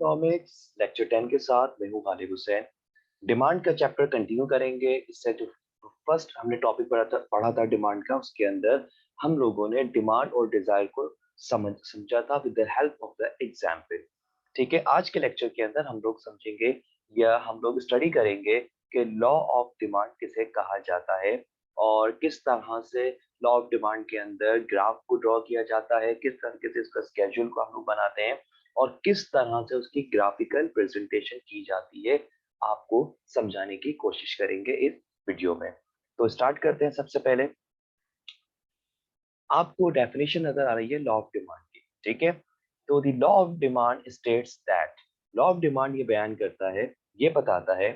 Economics lecture 10 के साथ मैं हूं खालिद हुसैन। डिमांड का चैप्टर कंटिन्यू करेंगे। इससे जो फर्स्ट हमने टॉपिक पढ़ा था डिमांड का, उसके अंदर हम लोगों ने डिमांड और डिजायर को समझा था with the help of the example. ठीक है, आज के लेक्चर के अंदर हम लोग समझेंगे या हम लोग स्टडी करेंगे कि लॉ ऑफ डिमांड किसे कहा जाता है और किस तरह से लॉ ऑफ डिमांड के अंदर ग्राफ को ड्रॉ किया जाता है, किस तरीके से इसका स्केड्यूल को हम लोग बनाते हैं और किस तरह से उसकी ग्राफिकल प्रेजेंटेशन की जाती है, आपको समझाने की कोशिश करेंगे इस वीडियो में। तो स्टार्ट करते हैं। सबसे पहले आपको डेफिनेशन नजर आ रही है लॉ ऑफ डिमांड की, ठीक है। तो the law of demand states that, law of demand ये बयान करता है, ये बताता है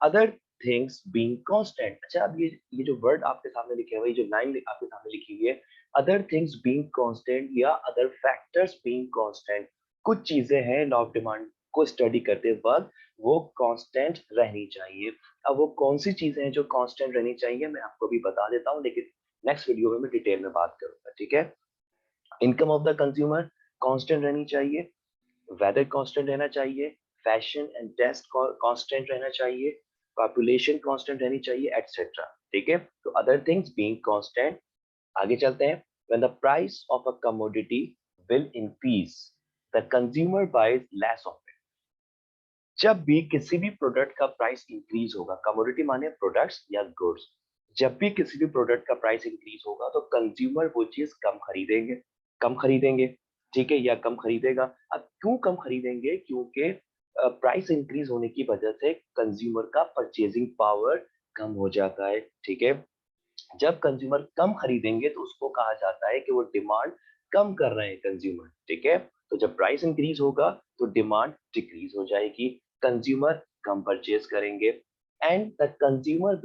अदर थिंग्स बीइंग कांस्टेंट। अच्छा, अब ये जो वर्ड आपके सामने लिखे हुए, ये जो लाइन आपके सामने लिखी हुई है, अदर थिंग्स बीइंग कांस्टेंट या अदर फैक्टर्स बीइंग कांस्टेंट, कुछ चीजें हैं लॉ ऑफ डिमांड को स्टडी करते वक्त वो कांस्टेंट रहनी चाहिए। अब वो कौन सी चीजें हैं जो कांस्टेंट रहनी चाहिए, मैं आपको भी बता देता हूँ, लेकिन नेक्स्ट वीडियो में मैं डिटेल में बात करूंगा, ठीक है। Income of the consumer constant रहनी चाहिए, वेदर कांस्टेंट रहना चाहिए, फैशन एंड टेस्ट कांस्टेंट रहना चाहिए, पॉपुलेशन कांस्टेंट रहनी चाहिए, एटसेट्रा, ठीक है। तो अदर थिंग्स बीइंग कांस्टेंट। आगे चलते हैं। When the price of a commodity will increase, the consumer buys less of it. जब भी किसी भी प्रोडक्ट का प्राइस इंक्रीज होगा, कमोडिटी माने प्रोडक्ट्स या गुड्स, जब भी किसी भी प्रोडक्ट का प्राइस इंक्रीज होगा तो कंज्यूमर वो चीज कम खरीदेंगे, ठीक है, या कम खरीदेगा। अब क्यों कम खरीदेंगे? क्योंकि प्राइस इंक्रीज होने की वजह से कंज्यूमर का परचेजिंग पावर कम हो जाता है, ठीक है। जब कंज्यूमर कम खरीदेंगे तो उसको कहा जाता है कि वो डिमांड कम कर रहे हैं कंज्यूमर, ठीक है। तो जब प्राइस इंक्रीज होगा तो डिमांड डिक्रीज हो जाएगी, कंज्यूमर कम परचेज करेंगे and the consumer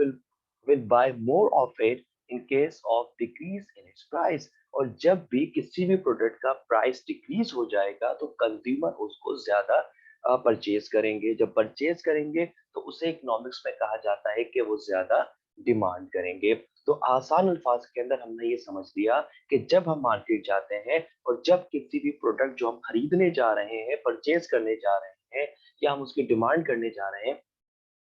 will buy more of it in case of decrease in its price. और जब भी किसी भी प्रोडक्ट का प्राइस डिक्रीज हो जाएगा तो कंज्यूमर उसको ज्यादा परचेज करेंगे। जब परचेज करेंगे तो उसे इकोनॉमिक्स में कहा जाता है कि वो ज्यादा डिमांड करेंगे। तो आसान अल्फाज के अंदर हमने ये समझ लिया कि जब हम मार्केट जाते हैं और जब किसी भी प्रोडक्ट जो हम खरीदने जा रहे हैं, परचेज करने जा रहे हैं या हम उसकी डिमांड करने जा रहे हैं,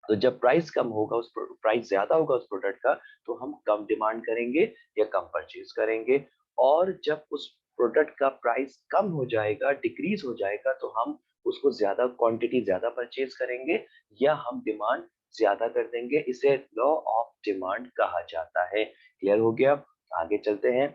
तो जब प्राइस कम होगा, उस प्राइस ज्यादा होगा उस प्रोडक्ट का, तो हम कम डिमांड करेंगे या कम परचेज करेंगे। और जब उस प्रोडक्ट का प्राइस कम हो जाएगा, डिक्रीज हो जाएगा, तो हम उसको ज्यादा क्वांटिटी ज्यादा परचेज करेंगे या हम डिमांड ज्यादा कर देंगे। इसे लॉ ऑफ डिमांड कहा जाता है। क्लियर हो गया? आगे चलते हैं।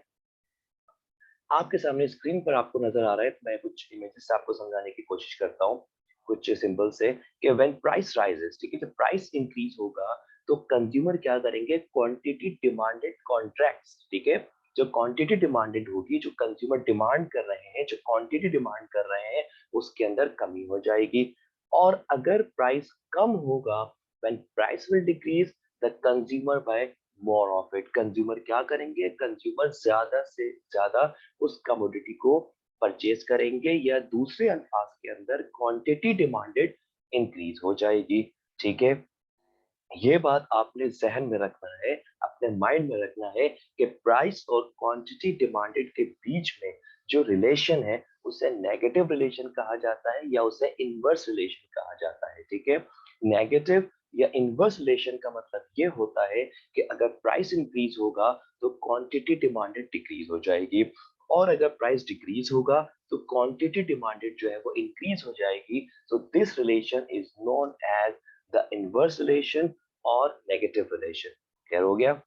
आपके सामने स्क्रीन पर आपको नजर आ रहा है, मैं कुछ इमेजेस से आपको समझाने की कोशिश करता हूँ, कुछ सिंबल से, कि व्हेन प्राइस राइजेस, ठीक है, जब प्राइस इंक्रीज होगा तो कंज्यूमर क्या करेंगे? क्वांटिटी डिमांडेड कॉन्ट्रैक्ट्स, ठीक है। जो क्वांटिटी डिमांडेड होगी, जो कंज्यूमर डिमांड कर रहे हैं, जो क्वांटिटी डिमांड कर रहे हैं, उसके अंदर कमी हो जाएगी। और अगर प्राइस कम होगा, when price will decrease, the consumer buy more of it, consumer क्या करेंगे? कंज्यूमर ज्यादा से ज्यादा उस कमोडिटी को परचेज करेंगे या दूसरे अल्फाज के अंदर क्वांटिटी डिमांडेड इंक्रीज हो जाएगी, ठीक है। ये बात आपने जहन में रखना है, अपने माइंड में रखना है कि प्राइस और क्वांटिटी डिमांडेड के बीच में जो रिलेशन है उसे नेगेटिव रिलेशन कहा जाता है या उसे इनवर्स रिलेशन कहा जाता है, ठीक है। नेगेटिव या इनवर्स रिलेशन का मतलब ये होता है कि अगर प्राइस इंक्रीज होगा तो क्वांटिटी डिमांडेड डिक्रीज हो जाएगी, और अगर प्राइस डिक्रीज होगा तो क्वांटिटी डिमांडेड जो है वो इंक्रीज हो जाएगी। So this relation is known as the inverse relation और नेगेटिव रिलेशन। क्लियर हो गया?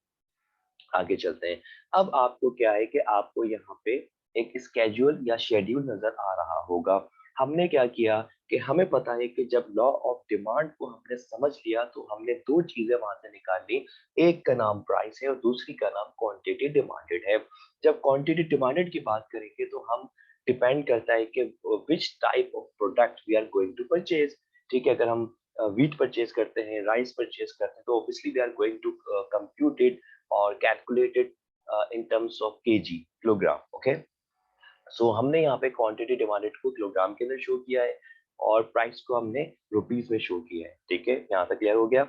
आगे चलते हैं। अब आपको क्या है कि आपको यहाँ पे एक स्केड्यूल या शेड्यूल नजर आ रहा होगा। हमने क्या किया कि हमें पता है कि जब लॉ ऑफ डिमांड को हमने समझ लिया तो हमने दो चीजें वहां से निकाल ली। एक का नाम प्राइस है और दूसरी का नाम क्वांटिटी डिमांडेड है। जब क्वांटिटी डिमांडेड की बात करेंगे तो हम डिपेंड करता है कि which type of product we are going to purchase, ठीक है। अगर हम व्हीट परचेज करते हैं, राइस परचेज करते हैं, तो obviously we are going to compute it और calculated in terms of KG, kilogram, okay. So हमने यहाँ पे क्वांटिटी डिमांडेड को किलोग्राम के अंदर शो किया है और प्राइस को हमने रुपीस में शो किया है, ठीक है। यहाँ तक क्लियर हो गया?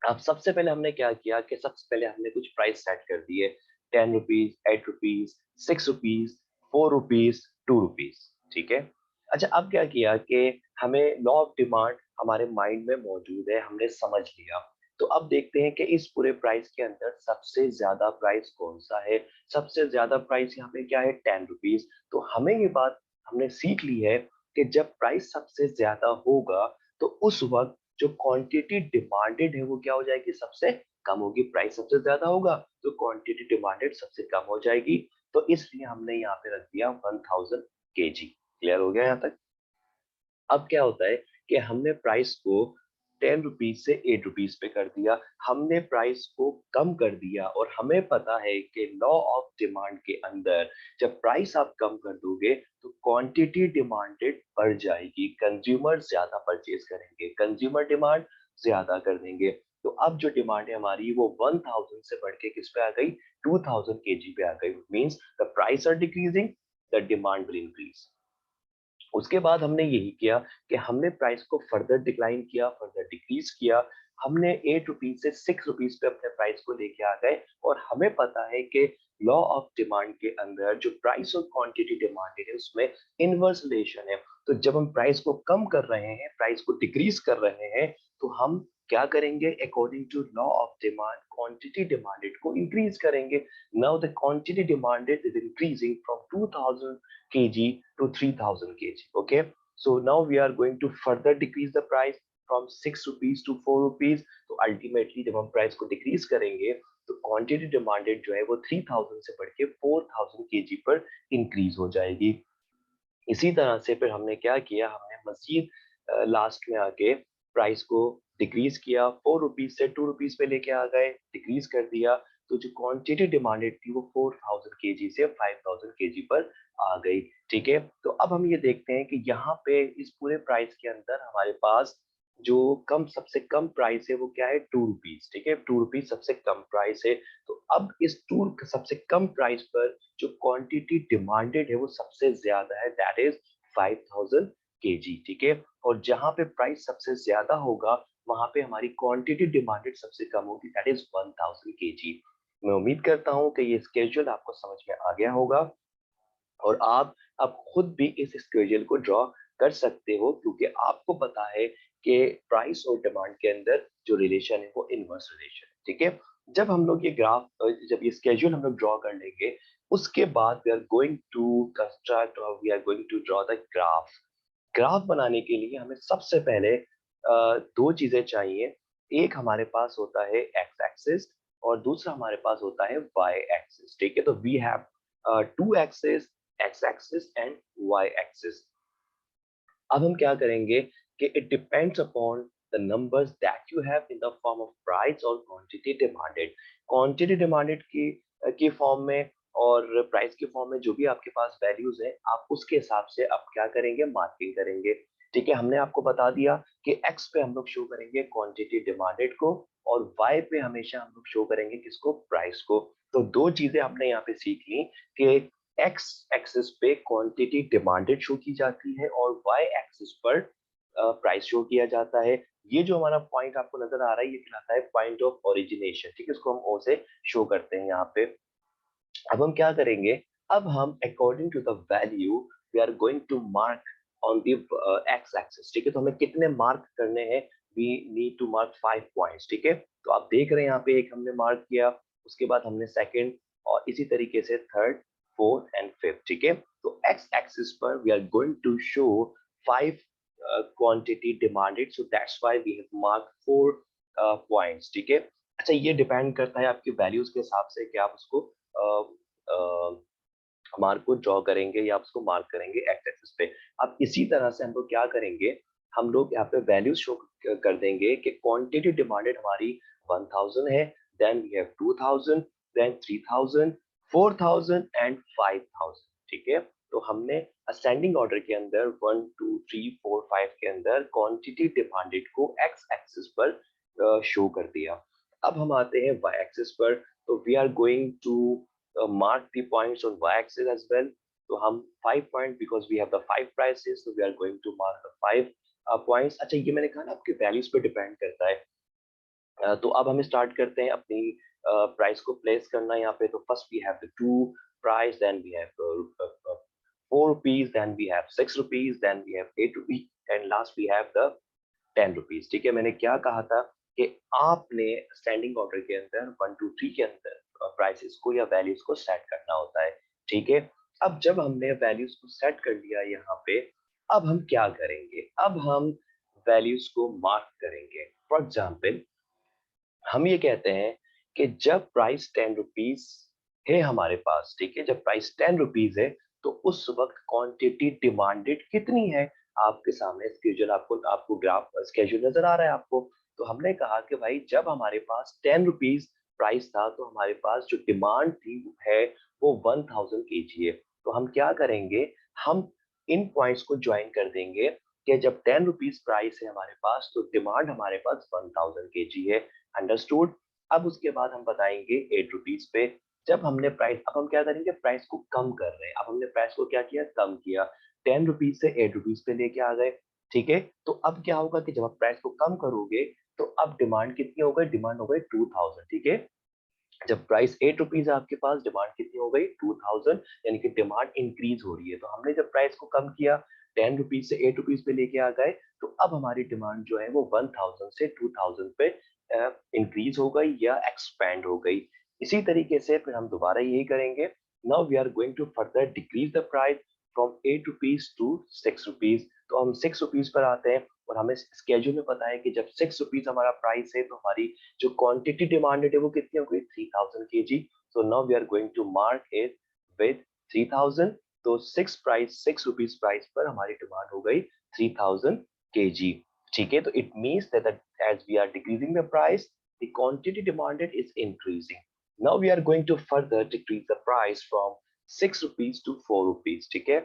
अब सबसे पहले हमने क्या किया कि सबसे पहले हमने कुछ प्राइस सेट कर दिए, 10 rupees, 8 rupees, 6 rupees, 4 rupees, 2 rupees, ठीक है। अच्छा, अब क्या किया कि हमें लॉ ऑफ डिमांड हमारे माइंड में मौजूद है, हमने समझ लिया। तो अब देखते हैं कि इस पूरे प्राइस के अंदर सबसे ज़्यादा प्राइस कौन-सा है? सबसे ज़्यादा प्राइस यहाँ पे क्या है? ₹10। तो हमें ये बात हमने सीख ली है कि जब प्राइस सबसे ज़्यादा होगा, तो उस वक़्त जो क्वांटिटी डिमांडेड है, वो क्या हो जाएगी? सबसे कम होगी। प्राइस सबसे ज़्यादा होगा, तो क्वांटिटी डिमांडेड सबसे कम हो जाएगी। तो इसलिए हमने यहाँ पे रख दिया 1000 केजी। क्लियर हो गया यहाँ तक? अब क्या होता है कि हमने प्राइस को ₹10 से ₹8 पे कर दिया, हमने प्राइस को कम कर दिया और हमें पता है कि लॉ ऑफ डिमांड के अंदर जब प्राइस आप कम कर दोगे तो क्वांटिटी डिमांडेड बढ़ जाएगी, कंज्यूमर ज्यादा परचेज करेंगे, कंज्यूमर डिमांड ज्यादा कर देंगे। तो अब जो डिमांड है हमारी वो 1000 से बढ़ के किस पे आ गई? 2000 केजी पे आ गई। Means the price are decreasing, the demand will increase. उसके बाद हमने यही किया कि हमने प्राइस को फर्दर डिक्लाइन किया, फर्दर डिक्रीज किया। हमने ₹8 से ₹6 पे अपने प्राइस को लेके आ गए और हमें पता है कि लॉ ऑफ डिमांड के अंदर जो प्राइस और क्वांटिटी डिमांडेड है उसमें इनवर्स रिलेशन है। तो जब हम प्राइस को कम कर रहे हैं, प्राइस को डिक्रीज कर रहे हैं, तो हम क्या करेंगे? According to law of demand quantity demanded को इंक्रीज करेंगे। Now the quantity demanded is increasing from 2000 kg to 3000 kg. Okay, so now we are going to further decrease the price from ₹6 to ₹4। तो ultimately जब हम price को decrease करेंगे तो quantity demanded जो है वो 3000 से बढ़ के 4000 केजी पर इंक्रीज हो जाएगी। इसी तरह से फिर हमने क्या किया, हमने मजीद लास्ट में आके प्राइस को डिक्रीज किया, ₹4 से ₹2 पे लेके आ गए, डिक्रीज कर दिया। तो जो क्वांटिटी डिमांडेड थी वो 4000 केजी से 5000 केजी पर आ गई। ठीक है, तो अब हम ये देखते हैं कि यहाँ पे इस पूरे प्राइस के अंदर हमारे पास जो कम सबसे कम प्राइस है वो क्या है? ₹2। ठीक है, ₹2 सबसे कम प्राइस है। तो अब इस टूर सबसे कम प्राइस पर जो क्वांटिटी डिमांडेड है वो सबसे ज्यादा है, दैट इज 5000 केजी। ठीक है, और जहां पे प्राइस सबसे ज्यादा होगा वहां पे हमारी क्वांटिटी डिमांडेड सबसे कम होगी, दैट इज 1000 केजी। मैं उम्मीद करता हूं कि ये स्केड्यूल आपको समझ में आ गया होगा और आप अब खुद भी इस स्केड्यूल को ड्रॉ कर सकते हो, क्योंकि आपको पता है कि प्राइस और डिमांड के अंदर जो रिलेशन है वो इनवर्स रिलेशन है। ठीक है, जब हम लोग ये ग्राफ जब ये स्केड्यूल हम लोग ड्रॉ कर लेंगे उसके बाद we are going to construct और we are going to draw the graph. Graph बनाने के लिए हमें सबसे पहले दो चीजें चाहिए। एक हमारे पास होता है एक्स एक्सिस और दूसरा हमारे पास होता है वाई एक्सिस। ठीक है, तो we have two axis, X axis and Y axis. अब हम क्या करेंगे कि it depends upon the numbers that you have in the form of price और क्वांटिटी डिमांडेड। क्वांटिटी डिमांडेड की फॉर्म में और प्राइस की फॉर्म में जो भी आपके पास वैल्यूज है आप उसके हिसाब से आप क्या करेंगे? मार्किंग करेंगे। ठीक है, हमने आपको बता दिया कि एक्स पे हम लोग शो करेंगे क्वांटिटी डिमांडेड को और वाई पे हमेशा हम लोग शो करेंगे किसको? प्राइस को। तो दो चीजें हमने यहाँ पे सीख ली कि एक्स एक्सिस पे क्वांटिटी डिमांडेड शो की जाती है और वाई एक्सिस पर प्राइस शो किया जाता है। ये जो हमारा पॉइंट आपको नजर आ रहा है ये कहलाता है पॉइंट ऑफ ओरिजिनेशन। ठीक है, इसको हम ओ से शो करते हैं यहाँ पे। अब हम क्या करेंगे? अब हम according to the value we are going to mark on the X axis. ठीक है, तो हमें कितने मार्क करने हैं? We need to mark 5 points. ठीक है, तो आप देख रहे हैं यहाँ पे एक हमने मार्क किया, उसके बाद हमने सेकंड और इसी तरीके से थर्ड, फोर्थ एंड फिफ्थ। ठीक है, तो एक्स एक्सिस पर we are going to show 5 quantity demanded, so that's why we have mark 4 points. ठीक है, अच्छा ये डिपेंड करता है आपकी वैल्यूज के हिसाब से कि आप उसको मार्क को ड्रॉ करेंगे या आप उसको मार्क करेंगे एक्स एक्सिस पे। अब इसी तरह से हम लोग क्या करेंगे? हम लोग यहाँ पे वैल्यूज शो कर देंगे कि क्वांटिटी डिमांडेड हमारी 1000 है, then we have 2000, then 3000, 4000 and 5000। ठीक है, तो हमने असेंडिंग ऑर्डर के अंदर 1 2 3 4 5 के अंदर क्वांटिटी डिमांडेड को एक्स एक्सिस पर शो कर दिया। अब हम आते हैं वाई एक्सिस पर। तो we are going to mark the points on y-axis as well. तो हम 5 point because we have the 5 prices, so we are going to mark the 5 points। अच्छा ये मैंने कहा ना आपके वैल्यूज पे डिपेंड करता है। तो अब हम स्टार्ट करते हैं अपनी प्राइस को प्लेस करना यहाँ पे। तो first we have the two price, then we have 4 rupees, then we have 6 rupees, then we have 8 rupees, and last we have the 10 rupees. ठीक है, मैंने क्या कहा था कि आपने स्टैंडिंग ऑर्डर के अंदर 1 2 3 के अंदर प्राइसेस को या वैल्यूज को सेट करना होता है। ठीक है, अब जब हमने वैल्यूज को सेट कर लिया यहाँ पे, अब हम क्या करेंगे, अब हम वैल्यूज को मार्क करेंगे। फॉर एग्जाम्पल, हम ये कहते हैं कि जब प्राइस 10 रुपीज है हमारे पास, ठीक है, जब प्राइस 10 रुपीज है तो उस वक्त क्वांटिटी डिमांडेड कितनी है। आपके सामने स्केड्यूल, आपको आपको ग्राफ स्केड्यूल नजर आ रहा है आपको। तो हमने कहा कि भाई जब हमारे पास 10 रुपीज प्राइस था तो हमारे पास जो डिमांड थी है वो 1000 केजी है। तो हम क्या करेंगे, हम इन पॉइंट्स को ज्वाइन कर देंगे कि जब 10 रुपीज प्राइस है हमारे पास तो डिमांड हमारे पास 1000 केजी है। अंडरस्टूड। अब उसके बाद हम बताएंगे 8 रुपीज पे, जब हमने प्राइस, अब हम क्या करेंगे, प्राइस को कम कर रहे हैं। अब हमने प्राइस को क्या किया, कम किया, 10 रुपीज से 8 रुपीज पे लेके आ गए। ठीक है, तो अब क्या होगा कि जब आप प्राइस को कम करोगे तो अब डिमांड कितनी हो गई, डिमांड हो गई 2000। ठीक है, जब प्राइस 8 रुपीज है आपके पास, डिमांड कितनी हो गई 2000, यानी कि डिमांड इंक्रीज हो रही है। तो हमने जब प्राइस को कम किया, 10 रुपीज से 8 रुपीज पे लेके आ गए, तो अब हमारी डिमांड जो है वो 1000 से 2000 पे इंक्रीज हो गई या एक्सपेंड हो गई। इसी तरीके से फिर हम दोबारा यही करेंगे। Now we are going to further decrease the price from 8 rupees to 6 rupees. तो हम 6 रुपीज पर आते हैं और हमें स्केड्यूल में पता है कि जब 6 रुपीज हमारा प्राइस है तो हमारी जो क्वांटिटी डिमांडेड है वो कितनी हो गई, 3000 KG. So now we are going to mark it with 3000। तो 6 रुपीज प्राइस पर हमारी डिमांड हो गई 3000 केजी। ठीक है, तो it means that as we are decreasing the price, the quantity demanded is increasing. Now we are going to further decrease the price from 6 rupees to 4 rupees. ठीक है,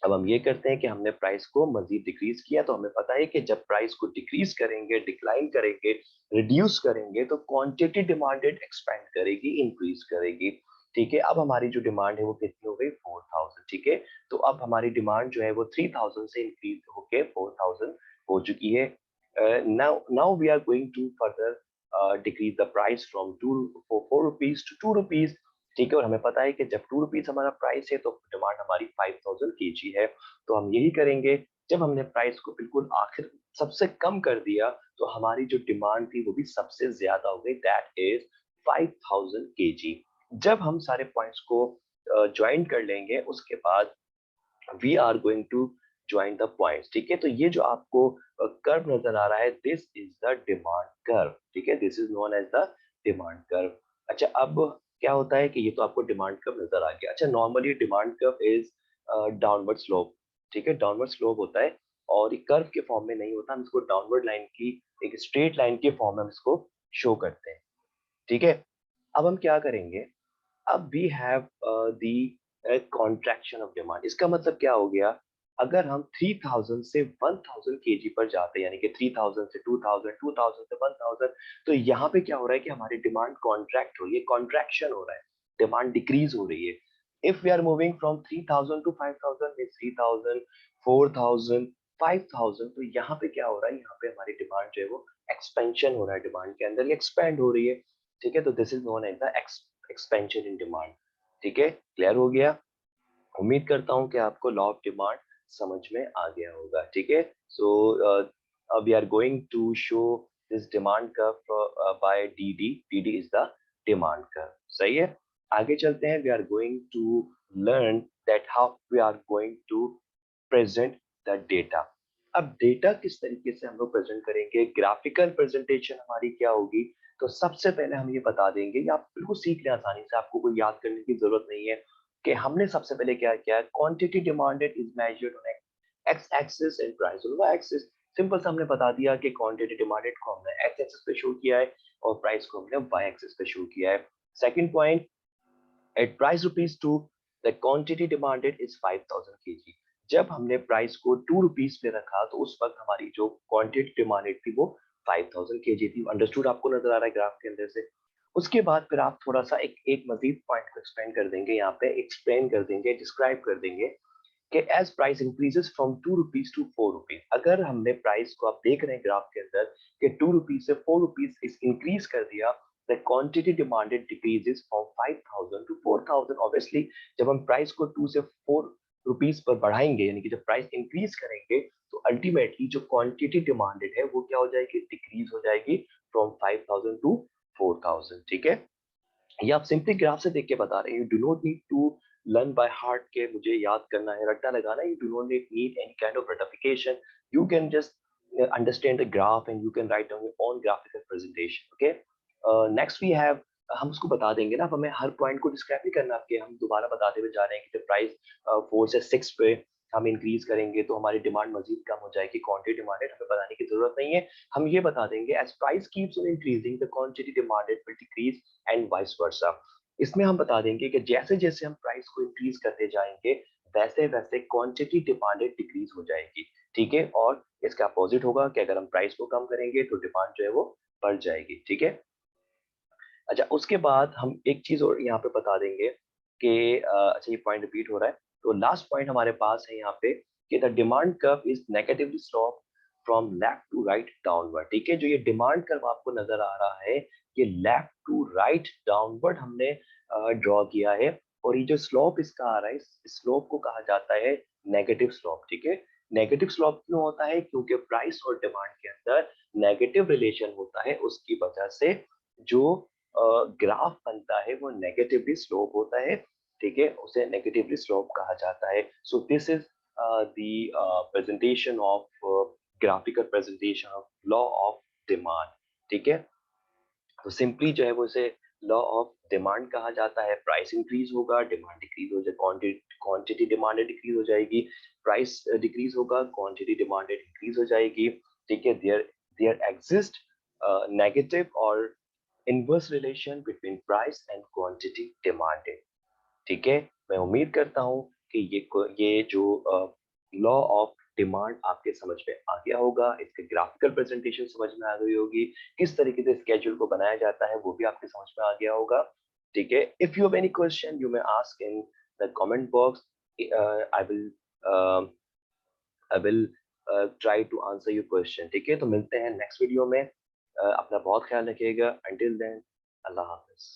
अब हम ये करते हैं कि हमने प्राइस को मजीद डिक्रीज किया, तो हमें पता है कि जब प्राइस को डिक्रीज करेंगे, डिक्लाइन करेंगे, रिड्यूस करेंगे तो क्वांटिटी डिमांडेड एक्सपेंड करेगी, इंक्रीज करेगी। ठीक है, अब हमारी जो डिमांड है वो कितनी हो गई, 4000। ठीक है, तो अब हमारी डिमांड जो है वो 3000 से इंक्रीज होके 4000 हो चुकी है। Now now we are going to further decrease the price from 4 rupees to 2 rupees. ठीक है, और हमें पता है कि जब 2 रुपीज हमारा प्राइस है तो डिमांड हमारी 5000 केजी है। तो हम यही करेंगे, जब हमने प्राइस को बिल्कुल आखिर सबसे कम कर दिया तो हमारी जो डिमांड थी वो भी सबसे ज्यादा हो गई, दैट इज 5000 केजी। जब हम सारे पॉइंट्स को ज्वाइन कर लेंगे उसके बाद we are going to join the points. ठीक है, तो ये जो आपको कर्व नजर आ रहा है, this is the demand curve. ठीक है, this is known as the demand curve. अच्छा, अब क्या होता है कि ये तो आपको डिमांड कर्व नजर आ गया। अच्छा, normally demand curve is downward slope. ठीक है, डाउनवर्ड स्लोप होता है और ये कर्व के फॉर्म में नहीं होता, हम इसको डाउनवर्ड लाइन की, एक स्ट्रेट लाइन के फॉर्म में हम इसको शो करते हैं। ठीक है, अब हम क्या करेंगे, अब we have the contraction of demand. इसका मतलब क्या हो गया, अगर हम 3000 से 1000 केजी पर जाते हैं, यानी कि 3000 से 2000, 2000 से 1000, तो यहाँ पे क्या हो रहा है कि हमारी डिमांड कॉन्ट्रैक्ट हो रही है, कॉन्ट्रैक्शन हो रहा है, डिमांड डिक्रीज हो रही है। If we are moving from 3000 to 5000, 3000, 4000, 5000, तो यहाँ पे क्या हो रहा है, यहाँ पे हमारी डिमांड जो है वो एक्सपेंशन हो रहा है, डिमांड के अंदर ये एक्सपेंड हो रही है। ठीक है, तो this is known as the expansion in demand. ठीक है, क्लियर हो गया। उम्मीद करता हूं कि आपको लॉ ऑफ डिमांड समझ में आ गया होगा। ठीक है, so we are going to show this demand curve by D D is the demand curve. सही है, आगे चलते हैं। We are going to learn that how we are going to present the data. अब डेटा किस तरीके से हम लोग प्रेजेंट करेंगे, ग्राफिकल प्रेजेंटेशन हमारी क्या होगी। तो सबसे पहले हम ये बता देंगे, ये आप बिल्कुल सीख लें आसानी से, आपको कोई याद करने की जरूरत नहीं है कि हमने सबसे पहले क्या किया है। Quantity demanded is measured on X axis and price on Y axis. Simple सा हमने बता दिया कि क्वांटिटी डिमांडेड को हमने एक्स एक्सिस पे शो किया है और प्राइस को हमने वाई एक्सिस पे शो किया है। Second point, at price rupees two the quantity demanded is 5000 KG. जब हमने प्राइस को 2 रुपीज पे रखा तो उस वक्त हमारी जो क्वांटिटी डिमांडेड थी वो 5000 केजी थी। अंडरस्टूड, आपको नजर आ रहा है ग्राफ के अंदर से। उसके बाद फिर आप थोड़ा सा एक एक मजीद पॉइंट को एक्सप्लेन कर देंगे, यहाँ पे एक्सप्लेन कर देंगे, डिस्क्राइब कर देंगे कि as price increases from 2 rupees to 4 rupees. अगर हमने प्राइस को, आप देख रहे हैं ग्राफ के अंदर कि 2 रुपीज से 4 रुपीज इस इंक्रीज कर दिया, the quantity demanded decreases from 5000 to 4000। Obviously जब हम प्राइस को 2 से 4 रुपीस पर बढ़ाएंगे, यानी कि जब प्राइस इंक्रीज करेंगे तो अल्टीमेटली जो क्वांटिटी डिमांडेड है वो क्या हो जाएगी, डिक्रीज हो जाएगी फ्रॉम 5000 टू 4000। ठीक है, ये आप सिंपली ग्राफ से देख के बता रहे हैं। You do not need to learn by heart के मुझे याद करना है, रट्टा लगाना। You do not need any kind of ratification. You can just understand the graph and you can write down your own graphical presentation. Okay, next we have, हम उसको बता देंगे ना, अब हमें हर पॉइंट को डिस्क्राइब नहीं करना आपके, हम दोबारा बताते हुए जा रहे हैं कि जब प्राइस 4 से 6 पे हम इंक्रीज करेंगे तो हमारी डिमांड मजीद कम हो जाएगी, क्वांटिटी डिमांडेड हमें बताने की जरूरत नहीं है। हम ये बता देंगे as price keeps on increasing the quantity demanded will decrease and vice versa. इसमें हम बता देंगे कि जैसे जैसे हम प्राइस को इंक्रीज करते जाएंगे वैसे वैसे क्वांटिटी डिमांडेड डिक्रीज हो जाएगी। ठीक है, और इसका अपोजिट होगा कि अगर हम प्राइस को कम करेंगे तो डिमांड जो है वो बढ़ जाएगी। ठीक है, अच्छा उसके बाद हम एक चीज और यहाँ पे बता देंगे कि अच्छा ये पॉइंट रिपीट हो रहा है, तो लास्ट पॉइंट हमारे पास है यहाँ पे कि the demand curve is negatively slope from left to right downward. ठीक है, जो ये डिमांड कर्व आपको नजर आ रहा है ये लेफ्ट टू राइट डाउनवर्ड हमने ड्रॉ किया है, और ये जो स्लोप इसका आ रहा है इस स्लोप को कहा जाता है नेगेटिव स्लोप। ठीक है, नेगेटिव स्लोप क्यों होता है, क्योंकि प्राइस और डिमांड के अंदर नेगेटिव रिलेशन होता है, उसकी वजह से जो ग्राफ बनता है वो नेगेटिवली स्लोप होता है। ठीक है, उसे नेगेटिवली स्लोप कहा जाता है। So this is the presentation of graphical presentation of law of demand. ठीक है, तो सिंपली जो है वो इसे लॉ ऑफ डिमांड कहा जाता है। प्राइस इंक्रीज होगा, डिमांड डिक्रीज हो जाए, क्वांटिटी डिमांडेड डिक्रीज हो जाएगी, प्राइस डिक्रीज होगा, क्वांटिटी डिमांडेड इंक्रीज हो जाएगी। ठीक है, देयर देयर एग्जिस्ट नेगेटिव और inverse relation between price and quantity demanded. ठीक है, मैं उम्मीद करता हूँ कि ये जो लॉ ऑफ डिमांड आपके समझ में आ गया होगा, इसके ग्राफिकल प्रेजेंटेशन समझ में आ गई होगी, किस तरीके से स्केड्यूल को बनाया जाता है वो भी आपके समझ में आ गया होगा। ठीक है, if you have any question you may ask in the comment box. I will try to answer your question. ठीक है, तो मिलते हैं नेक्स्ट वीडियो में। अपना बहुत ख्याल रखिएगा। अंटिल देन, अल्लाह हाफिज।